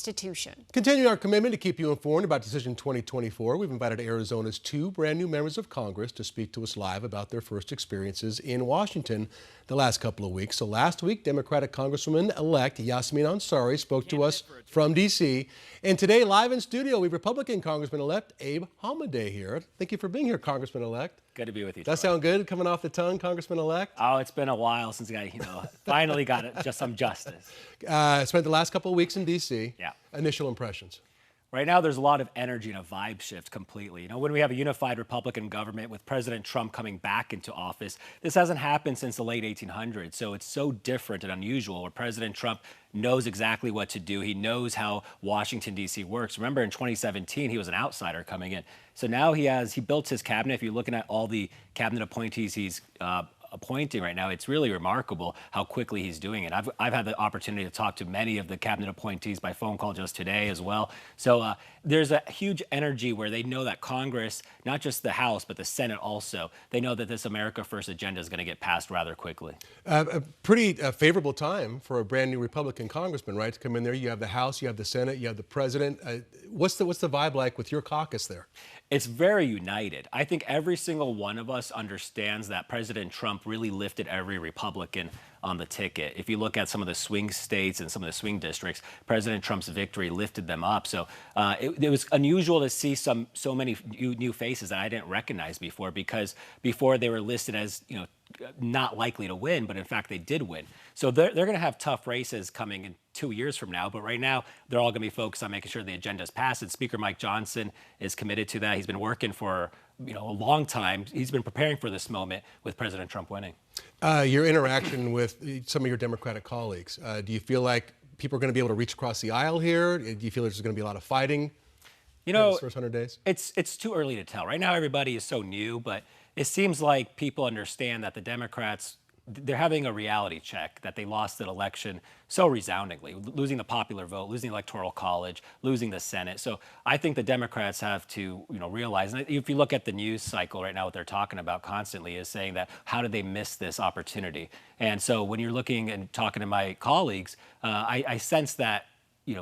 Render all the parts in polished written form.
Constitution. Continuing our commitment to keep you informed about Decision 2024, we've invited Arizona's two brand new members of Congress to speak to us live about their first experiences in Washington the last couple of weeks. So last week, Democratic Congressman-elect Yasmin Ansari spoke to us from D.C. And today, live in studio, we have Republican Congressman-elect Abe Hamadeh here. Thank you for being here, Congressman-elect. Good to be with you. Does that sound good coming off the tongue, Congressman-elect? Oh, it's been a while since I, finally got it, just some justice. Spent the last couple of weeks in D.C. Yeah. Initial impressions. Right now, there's a lot of energy and a vibe shift completely. When we have a unified Republican government with President Trump coming back into office, this hasn't happened since the late 1800s. So it's so different and unusual where President Trump knows exactly what to do. He knows how Washington, D.C. works. Remember, in 2017, he was an outsider coming in. So now he built his cabinet. If you're looking at all the cabinet appointees he's appointing right now, it's really remarkable how quickly he's doing it. I've had the opportunity to talk to many of the cabinet appointees by phone call just today as well. So there's a huge energy where they know that Congress, not just the House, but the Senate also, they know that this America First agenda is going to get passed rather quickly. A pretty favorable time for a brand new Republican congressman, right, to come in there. You have the House, you have the Senate, you have the president. What's the vibe like with your caucus there? It's very united. I think every single one of us understands that President Trump really lifted every Republican on the ticket. If you look at some of the swing states and some of the swing districts, President Trump's victory lifted them up. So it was unusual to see so many new faces that I didn't recognize before, because before they were listed as, not likely to win, but in fact they did win. So they're going to have tough races coming in 2 years from now, but right now they're all going to be focused on making sure the agenda is passed. And Speaker Mike Johnson is committed to that. He's been working for a long time. He's been preparing for this moment with President Trump winning. Your interaction with some of your Democratic colleagues, do you feel like people are going to be able to reach across the aisle here? Do you feel there's going to be a lot of fighting in these first 100 days? It's too early to tell. Right now everybody is so new, but it seems like people understand that the Democrats, they're having a reality check that they lost an election so resoundingly, losing the popular vote, losing the Electoral College, losing the Senate. So I think the Democrats have to, realize, and if you look at the news cycle right now, what they're talking about constantly is saying that how did they miss this opportunity? And so when you're looking and talking to my colleagues, I sense that,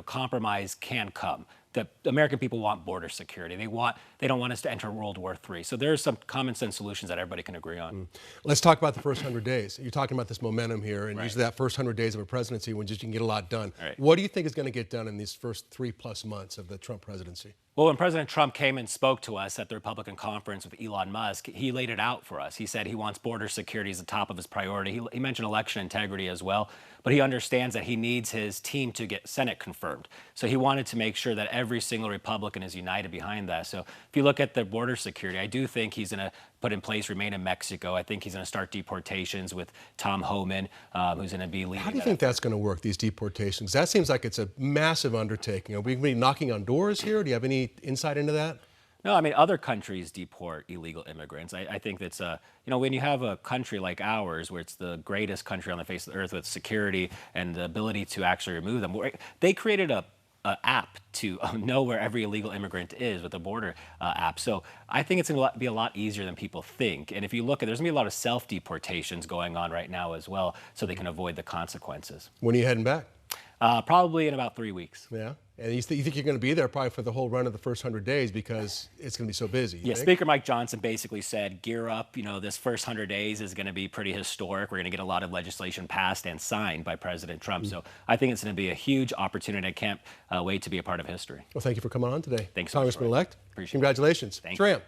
compromise can come. The American people want border security. They don't want us to enter World War III. So there's some common sense solutions that everybody can agree on. Let's talk about the first 100 days. You're talking about this momentum here, and Right. usually that first 100 days of a presidency when you can get a lot done. Right. What do you think is going to get done in these first 3+ months of the Trump presidency? Well, when President Trump came and spoke to us at the Republican conference with Elon Musk, he laid it out for us. He said he wants border security as the top of his priority. He mentioned election integrity as well, but he understands that he needs his team to get Senate confirmed. So he wanted to make sure that every single Republican is united behind that. So if you look at the border security, I do think he's going to put in place Remain in Mexico. I think he's going to start deportations with Tom Homan, who's going to be leading. How do you think that's going to work, these deportations? That seems like it's a massive undertaking. Are we going to be knocking on doors here? Do you have any insight into that? No, I mean, other countries deport illegal immigrants. I think that's, when you have a country like ours, where it's the greatest country on the face of the earth with security and the ability to actually remove them, they created a app to know where every illegal immigrant is with the border app. So I think it's going to be a lot easier than people think. And if you look at, there's going to be a lot of self-deportations going on right now as well, so they can avoid the consequences. When are you heading back? Probably in about 3 weeks. Yeah. And you think you're going to be there probably for the whole run of the first 100 days because it's going to be so busy? Yeah, Speaker Mike Johnson basically said, gear up. This first 100 days is going to be pretty historic. We're going to get a lot of legislation passed and signed by President Trump. So I think it's going to be a huge opportunity. I can't wait to be a part of history. Well, thank you for coming on today. Thanks, Congressman-elect. Appreciate it. Congratulations. Thank you.